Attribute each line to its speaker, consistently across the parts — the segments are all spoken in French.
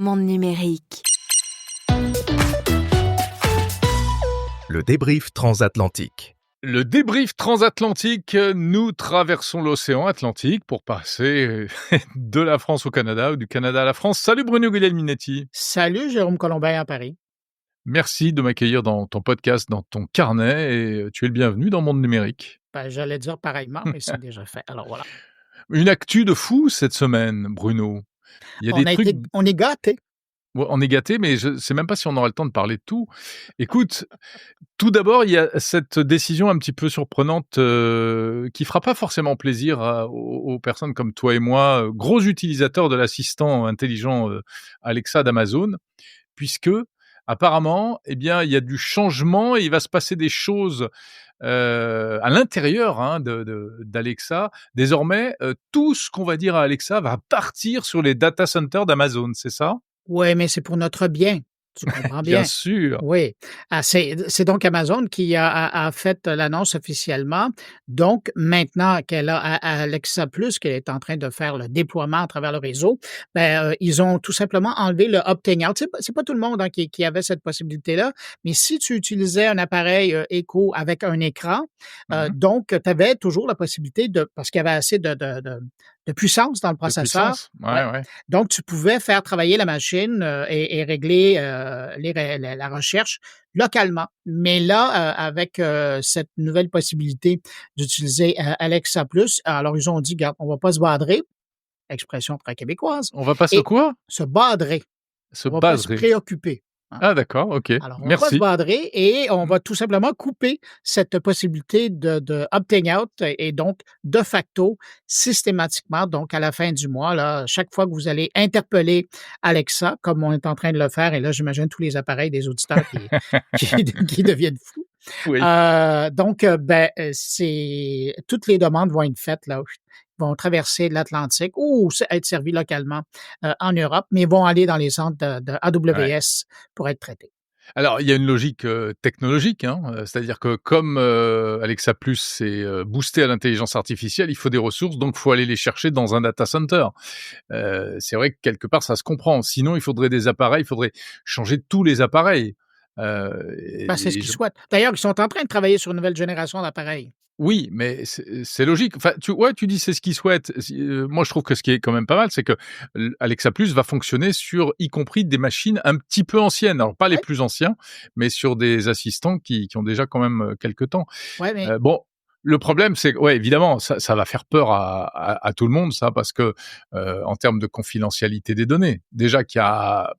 Speaker 1: Monde numérique.
Speaker 2: Le débrief transatlantique.
Speaker 3: Le débrief transatlantique, nous traversons l'océan Atlantique pour passer de la France au Canada ou du Canada à la France. Salut Bruno Guglielminetti.
Speaker 4: Salut Jérôme Colombin à Paris.
Speaker 3: Merci de m'accueillir dans ton podcast, dans ton carnet, et tu es le bienvenu dans Monde numérique.
Speaker 4: J'allais dire pareillement, mais c'est déjà fait. Alors voilà.
Speaker 3: Une actu de fou cette semaine, Bruno. Il y a des trucs...
Speaker 4: On est gâtés.
Speaker 3: Ouais, on est gâtés, mais je ne sais même pas si on aura le temps de parler de tout. Écoute, tout d'abord, il y a cette décision un petit peu surprenante qui fera pas forcément plaisir aux personnes comme toi et moi, gros utilisateurs de l'assistant intelligent Alexa d'Amazon, puisque apparemment, eh bien, il y a du changement et il va se passer des choses à l'intérieur d'Alexa. Désormais, tout ce qu'on va dire à Alexa va partir sur les data centers d'Amazon, c'est ça?
Speaker 4: Oui, mais c'est pour notre bien. Tu comprends bien?
Speaker 3: Bien sûr.
Speaker 4: Oui. C'est donc Amazon qui a fait l'annonce officiellement. Donc, maintenant qu'elle a Alexa Plus, qu'elle est en train de faire le déploiement à travers le réseau, ils ont tout simplement enlevé le opting out. C'est pas tout le monde qui avait cette possibilité-là, mais si tu utilisais un appareil Echo avec un écran, donc tu avais toujours la possibilité parce qu'il y avait assez de puissance dans le processeur.
Speaker 3: Ouais.
Speaker 4: Donc, tu pouvais faire travailler la machine et régler la recherche localement. Mais là, avec cette nouvelle possibilité d'utiliser Alexa Plus, alors ils ont dit, regarde, on va pas se badrer, expression très québécoise.
Speaker 3: On va pas se quoi?
Speaker 4: Se badrer.
Speaker 3: Se
Speaker 4: On va pas se
Speaker 3: baserer.
Speaker 4: préoccuper. Hein?
Speaker 3: Ah d'accord, ok.
Speaker 4: Alors, on va pas se
Speaker 3: Merci.
Speaker 4: badrer et on va tout simplement couper cette possibilité de opting out et donc, de facto, systématiquement, donc à la fin du mois, là, chaque fois que vous allez interpeller Alexa, comme on est en train de le faire, et là, j'imagine tous les appareils des auditeurs qui deviennent fous.
Speaker 3: Oui.
Speaker 4: Donc, toutes les demandes vont être faites, là, vont traverser l'Atlantique ou être servies localement en Europe, mais vont aller dans les centres de AWS pour être traités.
Speaker 3: Alors, il y a une logique technologique, c'est-à-dire que comme Alexa Plus c'est boosté à l'intelligence artificielle, il faut des ressources, donc il faut aller les chercher dans un data center. C'est vrai que quelque part, ça se comprend. Sinon, il faudrait des appareils, il faudrait changer tous les appareils.
Speaker 4: C'est ce qu'ils souhaitent. D'ailleurs, ils sont en train de travailler sur une nouvelle génération d'appareils.
Speaker 3: Oui, mais c'est logique. Enfin, tu dis c'est ce qu'ils souhaitent. Moi, je trouve que ce qui est quand même pas mal, c'est que Alexa Plus va fonctionner sur, y compris des machines un petit peu anciennes. Alors, pas les plus anciens, mais sur des assistants qui ont déjà quand même quelques temps.
Speaker 4: Ouais, mais
Speaker 3: Bon, le problème, c'est que, ouais, évidemment, ça va faire peur à tout le monde, ça, parce que en termes de confidentialité des données, déjà qu'il y a,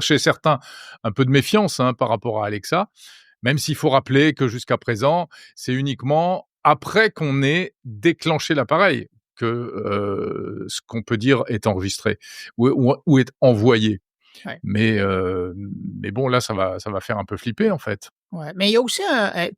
Speaker 3: chez certains, un peu de méfiance par rapport à Alexa. Même s'il faut rappeler que jusqu'à présent, c'est uniquement après qu'on ait déclenché l'appareil que ce qu'on peut dire est enregistré ou est envoyé.
Speaker 4: Ouais.
Speaker 3: Mais bon, là, ça va faire un peu flipper, en fait.
Speaker 4: Ouais, mais il y a aussi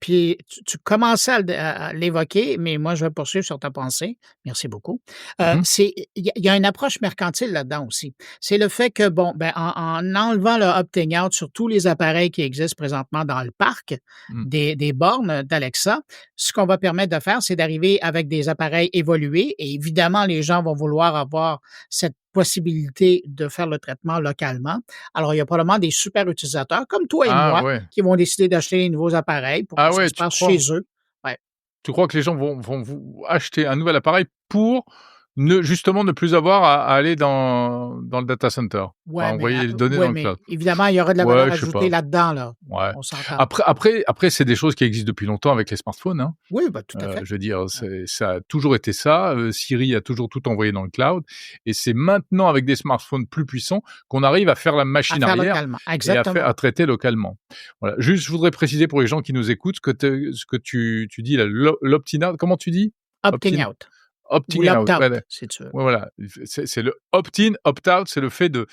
Speaker 4: puis tu commençais à l'évoquer, mais moi, je vais poursuivre sur ta pensée. Merci beaucoup. Il y a une approche mercantile là-dedans aussi. C'est le fait que, en enlevant le opting out sur tous les appareils qui existent présentement dans le parc des bornes d'Alexa, ce qu'on va permettre de faire, c'est d'arriver avec des appareils évolués et évidemment, les gens vont vouloir avoir cette possibilité de faire le traitement localement. Alors, il y a probablement des super utilisateurs comme toi et moi qui vont décider d'acheter les nouveaux appareils pour que ça se passe chez eux. Ouais.
Speaker 3: Tu crois que les gens vont acheter un nouvel appareil pour justement ne plus avoir à aller dans le data center, envoyer les données dans le cloud.
Speaker 4: Évidemment, il y aura de la valeur ajoutée là-dedans. Là.
Speaker 3: Ouais.
Speaker 4: On s'entend.
Speaker 3: Après, c'est des choses qui existent depuis longtemps avec les smartphones.
Speaker 4: Oui, tout à fait.
Speaker 3: Je veux dire, ça a toujours été ça. Siri a toujours tout envoyé dans le cloud. Et c'est maintenant, avec des smartphones plus puissants, qu'on arrive à faire la machine arrière et à traiter localement. Voilà. Juste, je voudrais préciser pour les gens qui nous écoutent ce que tu dis là, l'opt-in out. Comment tu dis?
Speaker 4: Opting out.
Speaker 3: Opting out,
Speaker 4: si tu veux.
Speaker 3: Ouais, voilà. C'est le opt-in, opt-out, c'est le fait de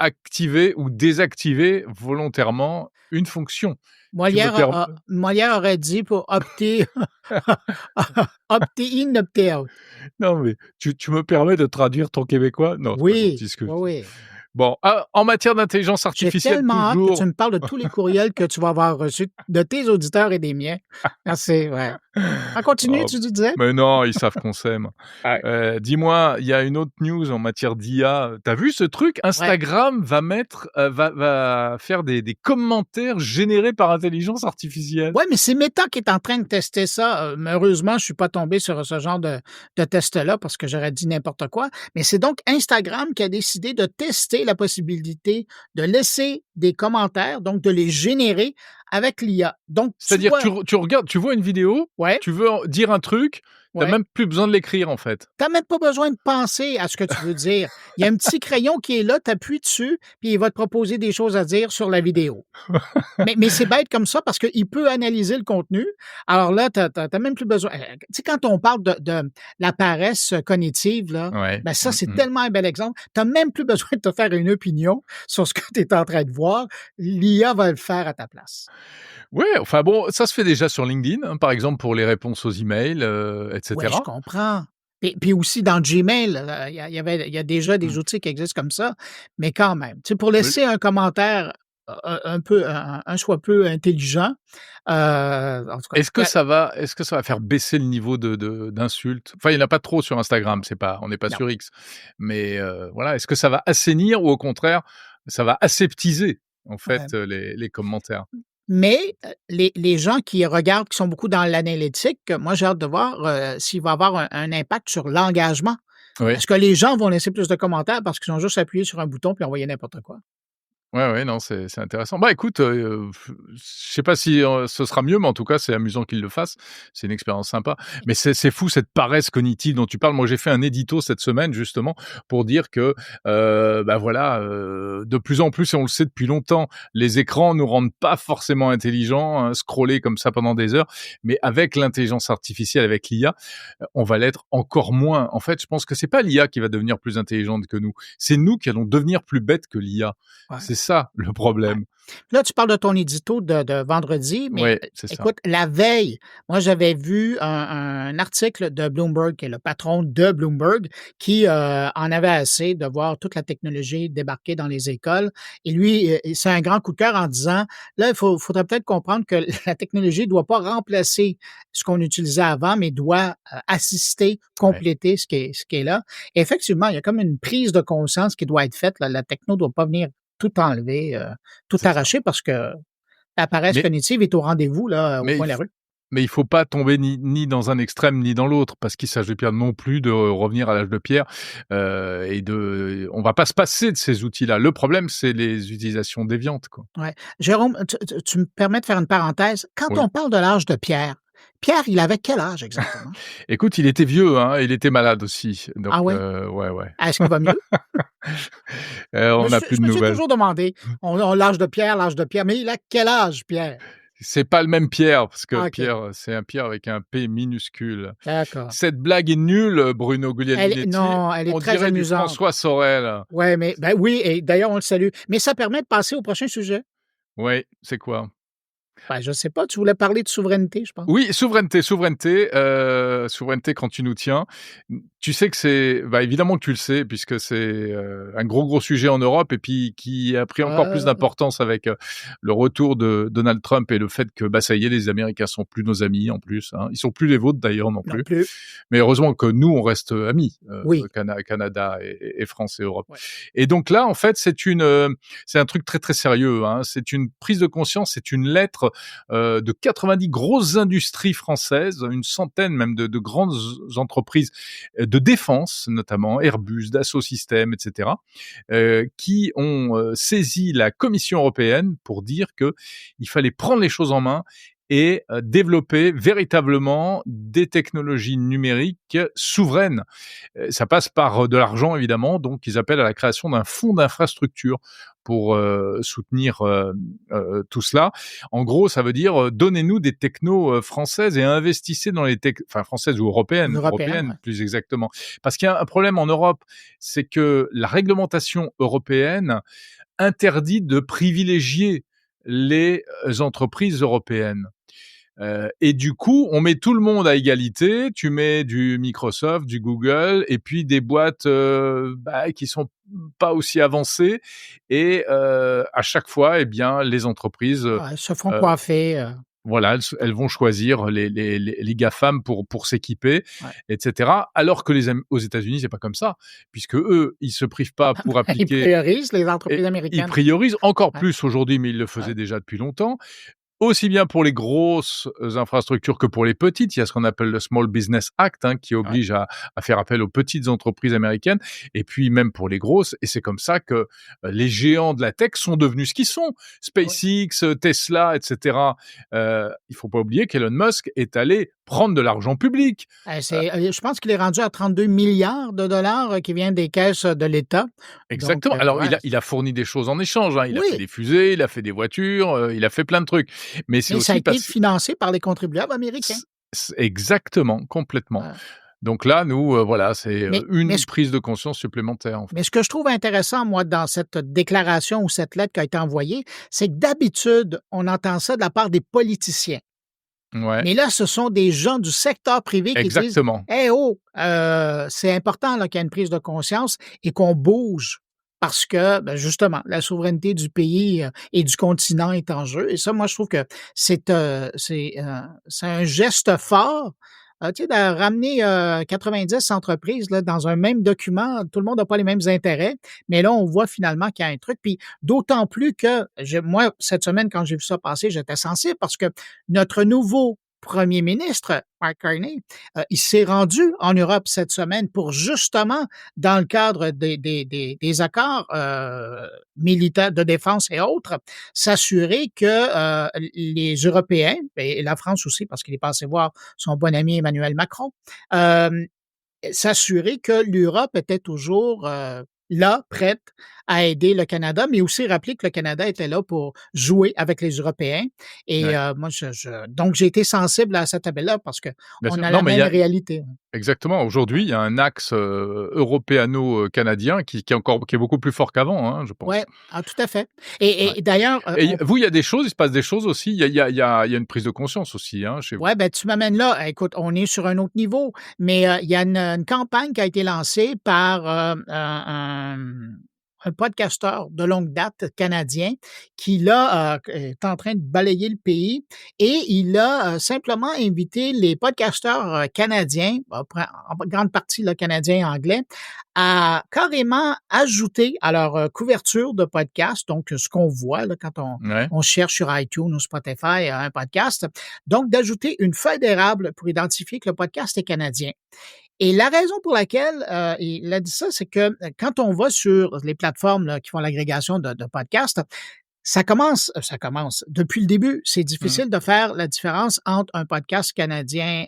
Speaker 3: activer ou désactiver volontairement une fonction.
Speaker 4: Molière aurait dit pour opter in, opter out.
Speaker 3: Non, mais tu me permets de traduire ton québécois? Non,
Speaker 4: oui,
Speaker 3: c'est pas
Speaker 4: oui.
Speaker 3: Bon, en matière d'intelligence artificielle,
Speaker 4: j'ai tellement hâte que tu me parles de tous les courriels que tu vas avoir reçus de tes auditeurs et des miens. Merci, ouais. On continue,
Speaker 3: Oh,
Speaker 4: tu disais?
Speaker 3: mais non, ils savent qu'on s'aime.
Speaker 4: Ouais.
Speaker 3: Dis-moi, il y a une autre news en matière d'IA. Tu as vu ce truc?
Speaker 4: Ouais.
Speaker 3: Instagram va faire des commentaires générés par intelligence artificielle.
Speaker 4: Ouais, mais c'est Meta qui est en train de tester ça. Malheureusement, je suis pas tombé sur ce genre de test-là parce que j'aurais dit n'importe quoi. Mais c'est donc Instagram qui a décidé de tester la possibilité de laisser des commentaires, donc de les générer avec l'IA. Donc, tu
Speaker 3: C'est-à-dire,
Speaker 4: vois,
Speaker 3: tu regardes, tu vois une vidéo,
Speaker 4: ouais,
Speaker 3: tu veux dire un truc, tu
Speaker 4: ouais.
Speaker 3: même plus besoin de l'écrire, en fait.
Speaker 4: Tu même pas besoin de penser à ce que tu veux dire. Il y a un petit crayon qui est là, tu appuies dessus, puis il va te proposer des choses à dire sur la vidéo. Mais c'est bête comme ça parce qu'il peut analyser le contenu. Alors là, tu as même plus besoin tu sais, quand on parle de la paresse cognitive, là,
Speaker 3: Ouais.
Speaker 4: ben ça, c'est
Speaker 3: Mmh.
Speaker 4: tellement un bel exemple. Tu même plus besoin de te faire une opinion sur ce que tu es en train de voir. L'IA va le faire à ta place.
Speaker 3: Ouais, enfin bon, ça se fait déjà sur LinkedIn, hein, par exemple pour les réponses aux emails, et
Speaker 4: Ouais, je
Speaker 3: cetera.
Speaker 4: comprends. Puis aussi dans Gmail, il y a déjà des
Speaker 3: Mmh.
Speaker 4: outils qui existent comme ça, mais quand même, tu sais, pour laisser un commentaire un peu un soit peu intelligent, en tout cas,
Speaker 3: Est-ce que ça va faire baisser le niveau de d'insultes? Enfin, il y en a pas trop sur Instagram, on n'est pas
Speaker 4: non.
Speaker 3: sur X. Mais, voilà, est-ce que ça va assainir ou au contraire, ça va aseptiser, en fait,
Speaker 4: Ouais.
Speaker 3: les commentaires?
Speaker 4: Mais, les gens qui regardent, qui sont beaucoup dans l'analytique, moi, j'ai hâte de voir, s'il va avoir un impact sur l'engagement.
Speaker 3: Oui.
Speaker 4: Est-ce que les gens vont laisser plus de commentaires parce qu'ils ont juste appuyé sur un bouton puis envoyé n'importe quoi?
Speaker 3: Ouais, ouais, non, c'est intéressant. Bah, écoute, je sais pas si, ce sera mieux, mais en tout cas, c'est amusant qu'ils le fassent. C'est une expérience sympa. Mais c'est fou cette paresse cognitive dont tu parles. Moi, j'ai fait un édito cette semaine justement pour dire que, bah, voilà, de plus en plus et on le sait depuis longtemps, les écrans nous rendent pas forcément intelligents, hein, scroller comme ça pendant des heures. Mais avec l'intelligence artificielle, avec l'IA, on va l'être encore moins. En fait, je pense que c'est pas l'IA qui va devenir plus intelligente que nous. C'est nous qui allons devenir plus bêtes que l'IA.
Speaker 4: Ouais.
Speaker 3: C'est ça le
Speaker 4: Ouais.
Speaker 3: problème.
Speaker 4: Là, tu parles de ton édito de vendredi, mais
Speaker 3: Ouais, c'est ça.
Speaker 4: écoute, la veille, moi, j'avais vu un article de Bloomberg, qui est le patron de Bloomberg, qui en avait assez de voir toute la technologie débarquer dans les écoles. Et lui, c'est un grand coup de cœur en disant, là, faudrait peut-être comprendre que la technologie ne doit pas remplacer ce qu'on utilisait avant, mais doit assister,
Speaker 3: Ouais,
Speaker 4: compléter ce qui est là. Et effectivement, il y a comme une prise de conscience qui doit être faite. Là. La techno ne doit pas venir tout enlever, tout
Speaker 3: c'est ça.
Speaker 4: arracher parce que la paresse
Speaker 3: Mais
Speaker 4: cognitive est au rendez-vous, là, au
Speaker 3: mais
Speaker 4: coin de la rue.
Speaker 3: il faut pas tomber ni dans un extrême ni dans l'autre, parce qu'il s'agit pas non plus de revenir à l'âge de pierre, on va pas se passer de ces outils-là. Le problème, c'est les utilisations déviantes, quoi.
Speaker 4: Ouais. Jérôme, tu me permets de faire une parenthèse? Quand
Speaker 3: Oui.
Speaker 4: on parle de l'âge de Pierre, Pierre, il avait quel âge exactement?
Speaker 3: Écoute, il était vieux, hein, il était malade aussi, donc
Speaker 4: Ah ouais?
Speaker 3: ouais, ouais.
Speaker 4: Est-ce qu'il va mieux?
Speaker 3: On n'a plus
Speaker 4: Je
Speaker 3: de
Speaker 4: me suis
Speaker 3: nouvelles.
Speaker 4: toujours demandé, on l'âge de Pierre, mais il a quel âge, Pierre?
Speaker 3: C'est pas le même Pierre, parce que
Speaker 4: Ah, OK,
Speaker 3: Pierre, c'est un Pierre avec un P minuscule.
Speaker 4: d'accord.
Speaker 3: Cette blague est nulle, Bruno Guglielminetti.
Speaker 4: Non, elle est
Speaker 3: On
Speaker 4: très
Speaker 3: dirait du
Speaker 4: amusante.
Speaker 3: François Sorel.
Speaker 4: Ouais, mais ben oui, et d'ailleurs, on le salue. Mais ça permet de passer au prochain sujet.
Speaker 3: Ouais, c'est quoi?
Speaker 4: Ben, je sais pas, tu voulais parler de souveraineté, je pense?
Speaker 3: Oui, souveraineté quand tu nous tiens. Tu sais que c'est bah, évidemment que tu le sais puisque c'est, un gros sujet en Europe et puis qui a pris encore plus
Speaker 4: Heu,
Speaker 3: d'importance avec, le retour de Donald Trump et le fait que, bah, ça y est, les Américains sont plus nos amis en plus, hein. Ils sont plus les vôtres d'ailleurs non
Speaker 4: non
Speaker 3: plus.
Speaker 4: plus.
Speaker 3: Mais heureusement que nous, on reste, amis,
Speaker 4: Oui,
Speaker 3: Canada et France et Europe.
Speaker 4: ouais.
Speaker 3: Et donc là, en fait, c'est un truc très, très sérieux, hein. C'est une prise de conscience, c'est une lettre, de 90 grosses industries françaises, une centaine même de grandes entreprises de défense, notamment Airbus, Dassault Systèmes, etc., qui ont saisi la Commission européenne pour dire que il fallait prendre les choses en main et développer véritablement des technologies numériques souveraines. Ça passe par de l'argent évidemment, donc ils appellent à la création d'un fonds d'infrastructure pour soutenir tout cela. En gros, ça veut dire donnez-nous des technos françaises et investissez dans les enfin françaises ou européennes,
Speaker 4: Européenne, ouais.
Speaker 3: plus exactement. Parce qu'il y a un problème en Europe, c'est que la réglementation européenne interdit de privilégier les entreprises européennes. Et du coup, on met tout le monde à égalité. Tu mets du Microsoft, du Google et puis des boîtes, bah, qui sont pas aussi avancées et à chaque fois, eh bien, les entreprises,
Speaker 4: Ouais, se font coiffer,
Speaker 3: Voilà, elles vont choisir les GAFAM pour s'équiper,
Speaker 4: Ouais.
Speaker 3: etc. Alors que aux États-Unis, c'est pas comme ça, puisque eux, ils se privent pas pour
Speaker 4: Ils
Speaker 3: appliquer.
Speaker 4: priorisent les
Speaker 3: Et
Speaker 4: entreprises
Speaker 3: ils
Speaker 4: américaines.
Speaker 3: priorisent encore
Speaker 4: Ouais,
Speaker 3: plus aujourd'hui, mais ils le
Speaker 4: ouais,
Speaker 3: faisaient déjà depuis longtemps. Aussi bien pour les grosses infrastructures que pour les petites. Il y a ce qu'on appelle le Small Business Act, qui
Speaker 4: ouais.
Speaker 3: oblige à faire appel aux petites entreprises américaines, et puis même pour les grosses. Et c'est comme ça que les géants de la tech sont devenus ce qu'ils sont.
Speaker 4: Ouais.
Speaker 3: SpaceX, Tesla, etc. Il faut pas oublier qu'Elon Musk est allé prendre de l'argent public.
Speaker 4: Je pense qu'il est rendu à 32 milliards de dollars qui viennent des caisses de l'État. Donc,
Speaker 3: Exactement. Alors,
Speaker 4: ouais.
Speaker 3: il a fourni des choses en échange. Il a fait
Speaker 4: Oui,
Speaker 3: des fusées, il a fait des voitures, il a fait plein de trucs. Mais c'est
Speaker 4: mais ça a
Speaker 3: aussi
Speaker 4: été
Speaker 3: parce
Speaker 4: financé par les contribuables américains.
Speaker 3: exactement, complètement.
Speaker 4: Ouais.
Speaker 3: Donc là, nous, voilà, c'est
Speaker 4: Mais
Speaker 3: une prise de conscience supplémentaire, en fait.
Speaker 4: Mais ce que je trouve intéressant, moi, dans cette déclaration ou cette lettre qui a été envoyée, c'est que d'habitude, on entend ça de la part des politiciens.
Speaker 3: Ouais,
Speaker 4: Mais là, ce sont des gens du secteur privé qui disent:
Speaker 3: exactement.
Speaker 4: «Eh oh, c'est important là, qu'il y ait une prise de conscience et qu'on bouge parce que, ben, justement, la souveraineté du pays, et du continent est en jeu» et ça, moi, je trouve que c'est un geste fort, tu sais, de ramener, 90 entreprises là, dans un même document. Tout le monde n'a pas les mêmes intérêts, mais là, on voit finalement qu'il y a un truc. Puis d'autant plus que moi, cette semaine, quand j'ai vu ça passer, j'étais sensible parce que notre nouveau premier ministre, Mark Carney, il s'est rendu en Europe cette semaine pour justement, dans le cadre des accords militaires de défense et autres, s'assurer que les Européens, et la France aussi, parce qu'il est passé voir son bon ami Emmanuel Macron, euh, s'assurer que l'Europe était toujours là, prête à aider le Canada, mais aussi rappeler que le Canada était là pour jouer avec les Européens. Et
Speaker 3: Ouais,
Speaker 4: moi, donc j'ai été sensible à cet appel-là parce
Speaker 3: bien
Speaker 4: qu'on
Speaker 3: sûr.
Speaker 4: a
Speaker 3: Non,
Speaker 4: la
Speaker 3: mais
Speaker 4: même réalité.
Speaker 3: exactement. Aujourd'hui, il y a un axe européano-canadien qui est beaucoup plus fort qu'avant, je
Speaker 4: Ouais,
Speaker 3: pense.
Speaker 4: ah, tout à fait.
Speaker 3: Ouais.
Speaker 4: Et d'ailleurs,
Speaker 3: Et vous, il y a des choses, il se passe des choses aussi. Il y a une prise de conscience aussi, chez vous.
Speaker 4: ouais, ben, tu m'amènes là. Écoute, on est sur un autre niveau, mais il y a une campagne qui a été lancée par un podcasteur de longue date canadien qui, là, est en train de balayer le pays et il a simplement invité les podcasteurs canadiens, en grande partie là, canadiens et anglais, à carrément ajouter à leur couverture de podcast, donc ce qu'on voit là, quand
Speaker 3: Ouais.
Speaker 4: on cherche sur iTunes ou Spotify un podcast, donc d'ajouter une feuille d'érable pour identifier que le podcast est canadien. Et la raison pour laquelle il a dit ça, c'est que quand on va sur les plateformes là, qui font l'agrégation de podcasts, ça commence depuis le début. C'est
Speaker 3: Mmh.
Speaker 4: difficile de faire la différence entre un podcast canadien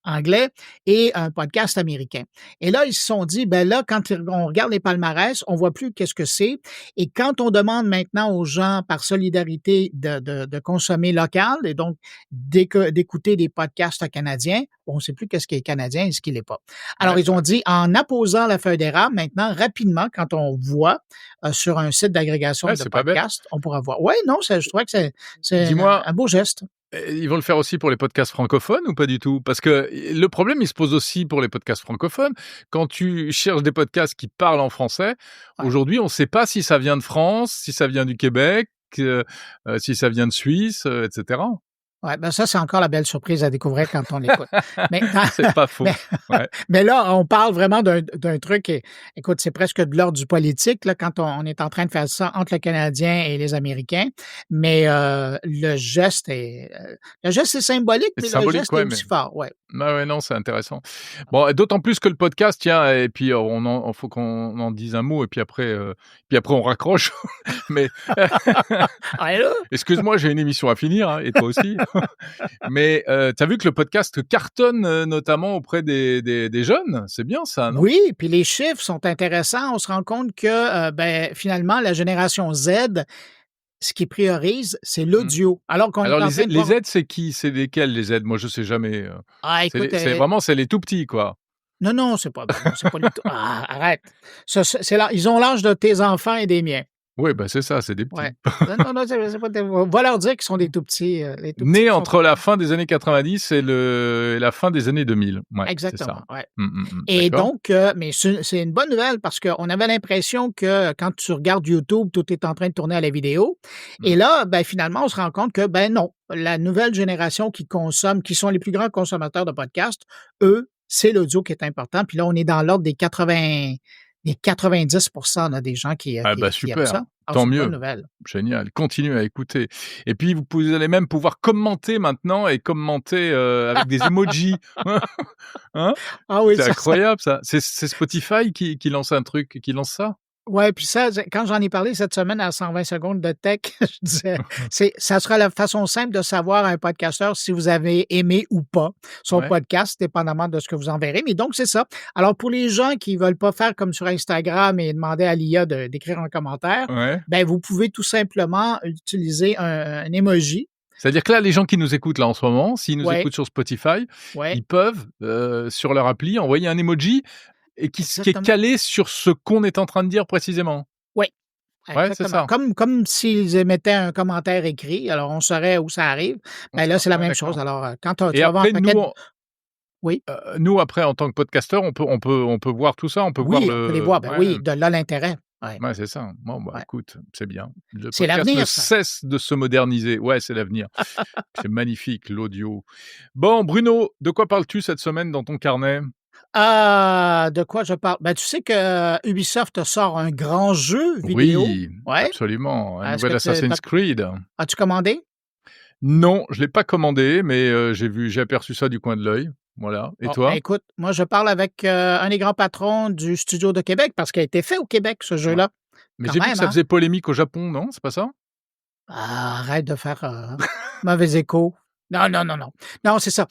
Speaker 4: anglais et un podcast américain. Et là, ils se sont dit, ben là, quand on regarde les palmarès, on voit plus qu'est-ce que c'est. Et quand on demande maintenant aux gens, par solidarité, de consommer local et donc d'écouter des podcasts canadiens, on ne sait plus qu'est-ce qui est canadien et ce qui l'est pas. Alors,
Speaker 3: Ouais,
Speaker 4: ils ont dit, en apposant la feuille d'érable, maintenant, rapidement, quand on voit sur un site d'agrégation
Speaker 3: ouais,
Speaker 4: de
Speaker 3: c'est pas bête.
Speaker 4: podcasts, on pourra voir. Oui, non, je trouvais que c'est
Speaker 3: Dis-moi,
Speaker 4: un beau geste.
Speaker 3: ils vont le faire aussi pour les podcasts francophones ou pas du tout? Parce que le problème, il se pose aussi pour les podcasts francophones. Quand tu cherches des podcasts qui parlent en français,
Speaker 4: Ouais.
Speaker 3: aujourd'hui, on ne sait pas si ça vient de France, si ça vient du Québec, si ça vient de Suisse, etc.
Speaker 4: Ouais, ben ça, c'est encore la belle surprise à découvrir quand on l'écoute. Mais
Speaker 3: C'est pas
Speaker 4: mais
Speaker 3: faux. Ouais.
Speaker 4: mais là, on parle vraiment d'un truc écoute, c'est presque de l'ordre du politique, là, quand on est en train de faire ça entre le Canadien et les Américains. Mais le geste est symbolique,
Speaker 3: C'est
Speaker 4: mais le
Speaker 3: symbolique,
Speaker 4: geste est
Speaker 3: ouais, mais
Speaker 4: aussi fort, ouais.
Speaker 3: ah ouais, non, c'est intéressant. Bon, et d'autant plus que le podcast, tiens, et puis faut qu'on en dise un mot, et puis après on raccroche. Mais
Speaker 4: Ah, et là
Speaker 3: excuse-moi, j'ai une émission à finir, et toi aussi. Mais tu as vu que le podcast cartonne, notamment auprès des jeunes? C'est bien ça, non?
Speaker 4: oui, puis les chiffres sont intéressants. On se rend compte que, ben, finalement, la génération Z, ce qu'ils priorise, c'est
Speaker 3: Mmh.
Speaker 4: l'audio. Alors qu'on est
Speaker 3: Alors
Speaker 4: en train de
Speaker 3: les
Speaker 4: voir
Speaker 3: aides, c'est qui? C'est lesquels les aides? Moi, je sais jamais,
Speaker 4: ah écoute,
Speaker 3: c'est les tout petits, quoi.
Speaker 4: non, non, c'est pas ben non, c'est pas du tout ah, arrête. Ça, c'est là ils ont l'âge de tes enfants et des miens.
Speaker 3: Oui, bah, c'est ça, c'est des
Speaker 4: Ouais.
Speaker 3: petits.
Speaker 4: Non, non, c'est pas des on va leur dire qu'ils sont des tout petits, les tout petits
Speaker 3: Nés
Speaker 4: qui sont
Speaker 3: entre la fin des années 90 et la fin des années 2000. Ouais, c'est ça.
Speaker 4: exactement, ouais. Et
Speaker 3: D'accord.
Speaker 4: donc, mais c'est une bonne nouvelle parce qu'on avait l'impression que quand tu regardes YouTube, tout est en train de tourner à la vidéo
Speaker 3: Mmh.
Speaker 4: et là, ben, finalement, on se rend compte que, ben, non, la nouvelle génération qui consomme qui sont les plus grands consommateurs de podcasts, eux, c'est l'audio qui est important. Puis là, on est dans l'ordre des 90 là, des gens
Speaker 3: Ah bah,
Speaker 4: qui aiment
Speaker 3: super,
Speaker 4: ça. Alors
Speaker 3: tant
Speaker 4: c'est une bonne
Speaker 3: mieux.
Speaker 4: nouvelle.
Speaker 3: Génial, continuez à écouter et puis vous allez même pouvoir commenter maintenant et commenter, avec des emojis. Hein?
Speaker 4: Ah oui,
Speaker 3: C'est
Speaker 4: ça
Speaker 3: incroyable ça. C'est Spotify qui lance un truc qui lance ça?
Speaker 4: ouais, puis ça, quand j'en ai parlé cette semaine à 120 secondes de tech, je disais, ça sera la façon simple de savoir à un podcasteur si vous avez aimé ou pas son
Speaker 3: Ouais,
Speaker 4: podcast, dépendamment de ce que vous en verrez. Mais donc, c'est ça. Alors, pour les gens qui veulent pas faire comme sur Instagram et demander à l'IA d'écrire un commentaire,
Speaker 3: ouais.
Speaker 4: ben, vous pouvez tout simplement utiliser un emoji.
Speaker 3: C'est-à-dire que là, les gens qui nous écoutent là en ce moment, s'ils nous
Speaker 4: Ouais,
Speaker 3: écoutent sur Spotify,
Speaker 4: ouais,
Speaker 3: ils peuvent, sur leur appli, envoyer un emoji et qui est
Speaker 4: exactement.
Speaker 3: calé sur ce qu'on est en train de dire précisément.
Speaker 4: Oui,
Speaker 3: Ouais, c'est
Speaker 4: exactement.
Speaker 3: ça.
Speaker 4: Comme s'ils émettaient un commentaire écrit, alors on saurait où ça arrive. Ben là, c'est la
Speaker 3: Ouais,
Speaker 4: même chose.
Speaker 3: d'accord
Speaker 4: Alors, quand tu
Speaker 3: et
Speaker 4: vas avoir un
Speaker 3: après
Speaker 4: paquet de oui?
Speaker 3: nous après en tant que podcasteur, on peut voir tout ça? On peut voir
Speaker 4: Oui, on peut les
Speaker 3: le
Speaker 4: voir. Ben
Speaker 3: ouais,
Speaker 4: oui, de là l'intérêt. Ouais,
Speaker 3: ouais, c'est ça. Bon, bah,
Speaker 4: ouais.
Speaker 3: écoute, c'est bien. Le
Speaker 4: C'est
Speaker 3: podcast ne
Speaker 4: l'avenir ça.
Speaker 3: cesse de se moderniser. Ouais, c'est l'avenir. C'est magnifique l'audio. Bon, Bruno, de quoi parles-tu cette semaine dans ton carnet?
Speaker 4: De quoi je parle? Ben, tu sais que Ubisoft sort un grand jeu vidéo.
Speaker 3: Oui,
Speaker 4: Ouais.
Speaker 3: absolument, un
Speaker 4: Est-ce que
Speaker 3: nouvel
Speaker 4: tu
Speaker 3: Assassin's Creed.
Speaker 4: as-tu commandé?
Speaker 3: Non, je l'ai pas commandé, mais j'ai aperçu ça du coin de l'œil. Voilà et
Speaker 4: Bon, ben,
Speaker 3: toi?
Speaker 4: écoute, moi je parle avec, un des grands patrons du studio de Québec parce qu'il a été fait au Québec ce
Speaker 3: Ouais.
Speaker 4: jeu-là.
Speaker 3: Mais
Speaker 4: Quand
Speaker 3: j'ai vu que
Speaker 4: même,
Speaker 3: ça
Speaker 4: hein?
Speaker 3: faisait polémique au Japon, non? C'est pas ça?
Speaker 4: Ah, arrête de faire, mauvais écho. Non, non, non, non. Non, c'est ça.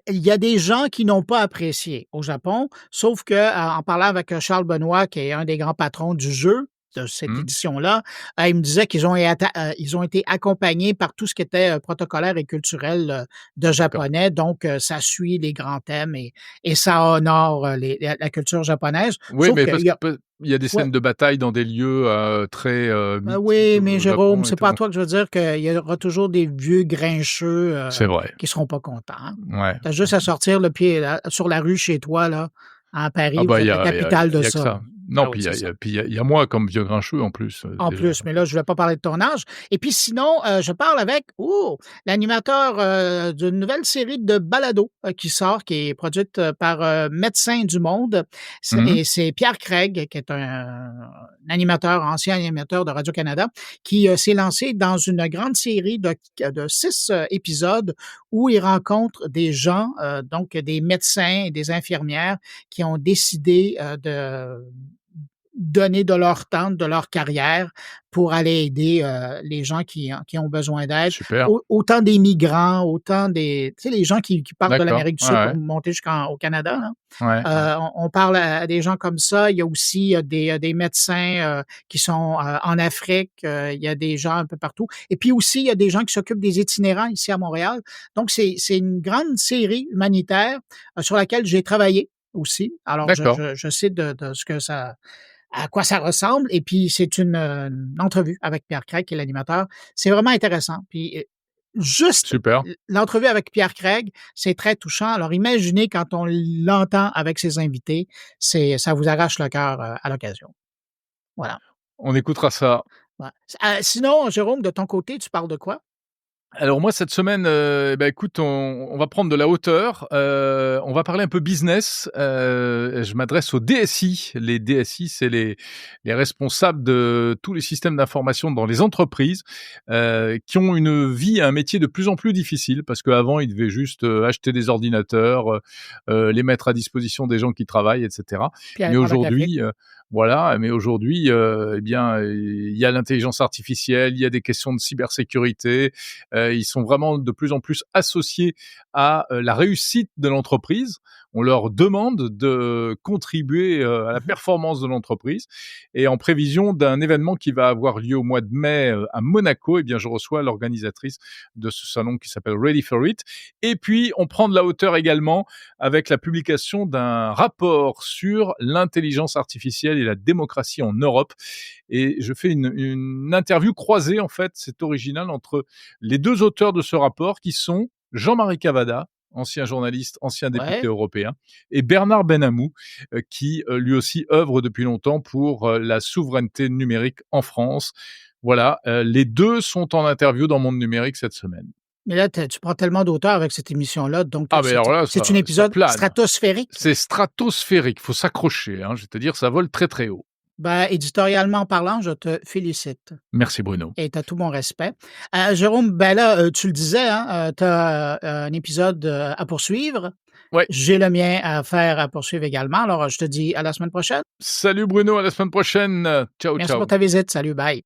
Speaker 4: Il y a des gens qui n'ont pas apprécié au Japon, sauf que, en parlant avec, Charles Benoît, qui est un des grands patrons du jeu, de cette
Speaker 3: Mmh,
Speaker 4: édition-là, il me disait ils ont été accompagnés par tout ce qui était, protocolaire et culturel, de
Speaker 3: d'accord.
Speaker 4: japonais. Donc, ça suit les grands thèmes et ça honore, la culture japonaise.
Speaker 3: Oui,
Speaker 4: Sauf
Speaker 3: mais
Speaker 4: qu'il
Speaker 3: parce
Speaker 4: y
Speaker 3: que
Speaker 4: a
Speaker 3: il y a des
Speaker 4: ouais.
Speaker 3: scènes de bataille dans des lieux, très, mythiques
Speaker 4: Oui, mais
Speaker 3: au
Speaker 4: Jérôme,
Speaker 3: Japon et
Speaker 4: c'est pas à
Speaker 3: tout.
Speaker 4: toi que je veux dire qu'il y aura toujours des vieux grincheux,
Speaker 3: C'est vrai.
Speaker 4: qui seront pas contents, hein.
Speaker 3: Ouais.
Speaker 4: Tu as juste à sortir le pied là sur la rue chez toi là, à
Speaker 3: Ah
Speaker 4: Paris, vous
Speaker 3: bah,
Speaker 4: êtes la capitale de
Speaker 3: il y a que
Speaker 4: ça, là.
Speaker 3: ça. Non,
Speaker 4: Ah oui,
Speaker 3: puis
Speaker 4: c'est ça.
Speaker 3: il y a moi comme vieux grincheux en plus,
Speaker 4: En
Speaker 3: déjà.
Speaker 4: plus, mais là, je vais pas parler de ton âge. Et puis sinon, je parle avec, l'animateur, d'une nouvelle série de balado, qui sort, qui est produite, par, Médecins du Monde.
Speaker 3: Mmh.
Speaker 4: C'est Pierre Craig, qui est un animateur, ancien animateur de Radio-Canada, qui, s'est lancé dans une grande série de 6, épisodes où il rencontre des gens, donc des médecins et des infirmières qui ont décidé, de donner de leur temps, de leur carrière pour aller aider, les gens qui ont besoin d'aide.
Speaker 3: Super.
Speaker 4: Autant des migrants, autant des tu sais, les gens qui partent de
Speaker 3: D'accord.
Speaker 4: l'Amérique du
Speaker 3: Ouais,
Speaker 4: Sud pour
Speaker 3: ouais.
Speaker 4: monter jusqu'au Canada, là.
Speaker 3: Ouais, ouais.
Speaker 4: On parle à des gens comme ça. Il y a aussi, des médecins, qui sont, en Afrique, il y a des gens un peu partout et puis aussi, il y a des gens qui s'occupent des itinérants ici à Montréal. Donc c'est une grande série humanitaire, sur laquelle j'ai travaillé aussi. Alors
Speaker 3: D'accord.
Speaker 4: je sais de ce que ça à quoi ça ressemble et puis c'est une entrevue avec Pierre Craig qui est l'animateur. C'est vraiment intéressant. Puis, juste
Speaker 3: Super.
Speaker 4: l'entrevue avec Pierre Craig, c'est très touchant. Alors imaginez quand on l'entend avec ses invités, ça vous arrache le cœur, à l'occasion. Voilà.
Speaker 3: On écoutera ça.
Speaker 4: Ouais. Sinon, Jérôme, de ton côté, tu parles de quoi?
Speaker 3: Alors moi cette semaine, bah, écoute, on va prendre de la hauteur, on va parler un peu business, je m'adresse aux DSI. Les DSI, c'est les responsables de tous les systèmes d'information dans les entreprises, qui ont une vie, un métier de plus en plus difficile parce qu'avant ils devaient juste, acheter des ordinateurs, les mettre à disposition des gens qui travaillent et cetera.
Speaker 4: Puis aller
Speaker 3: Mais
Speaker 4: prendre un café.
Speaker 3: aujourd'hui, voilà, mais aujourd'hui, eh bien, il y a l'intelligence artificielle, il y a des questions de cybersécurité, ils sont vraiment de plus en plus associés à, la réussite de l'entreprise. On leur demande de contribuer, à la
Speaker 4: Mmh.
Speaker 3: performance de l'entreprise et en prévision d'un événement qui va avoir lieu au mois de mai, à Monaco, eh bien, je reçois l'organisatrice de ce salon qui s'appelle Ready for It et puis on prend de la hauteur également avec la publication d'un rapport sur l'intelligence artificielle et la démocratie en Europe. Et je fais une interview croisée, en fait, c'est original, entre les 2 auteurs de ce rapport qui sont Jean-Marie Cavada, ancien journaliste, ancien député
Speaker 4: Ouais.
Speaker 3: européen, et Bernard Benamou, qui lui aussi œuvre depuis longtemps pour la souveraineté numérique en France. Voilà, les 2 sont en interview dans Monde Numérique cette semaine.
Speaker 4: Mais là, tu prends tellement d'auteur avec cette émission-là, donc
Speaker 3: Ah ben alors là,
Speaker 4: c'est un
Speaker 3: ça
Speaker 4: épisode
Speaker 3: plane.
Speaker 4: stratosphérique.
Speaker 3: C'est stratosphérique, faut s'accrocher, hein, je vais te dire, ça vole très, très haut.
Speaker 4: Ben, éditorialement parlant, je te félicite
Speaker 3: Merci Bruno.
Speaker 4: et tu as tout mon respect. Jérôme, ben là, tu le disais, hein, tu as un épisode à poursuivre.
Speaker 3: Ouais.
Speaker 4: J'ai le mien à faire, à poursuivre également. Alors, je te dis à la semaine prochaine.
Speaker 3: Salut Bruno, à la semaine prochaine. Ciao,
Speaker 4: Merci
Speaker 3: ciao.
Speaker 4: pour ta visite. Salut, bye.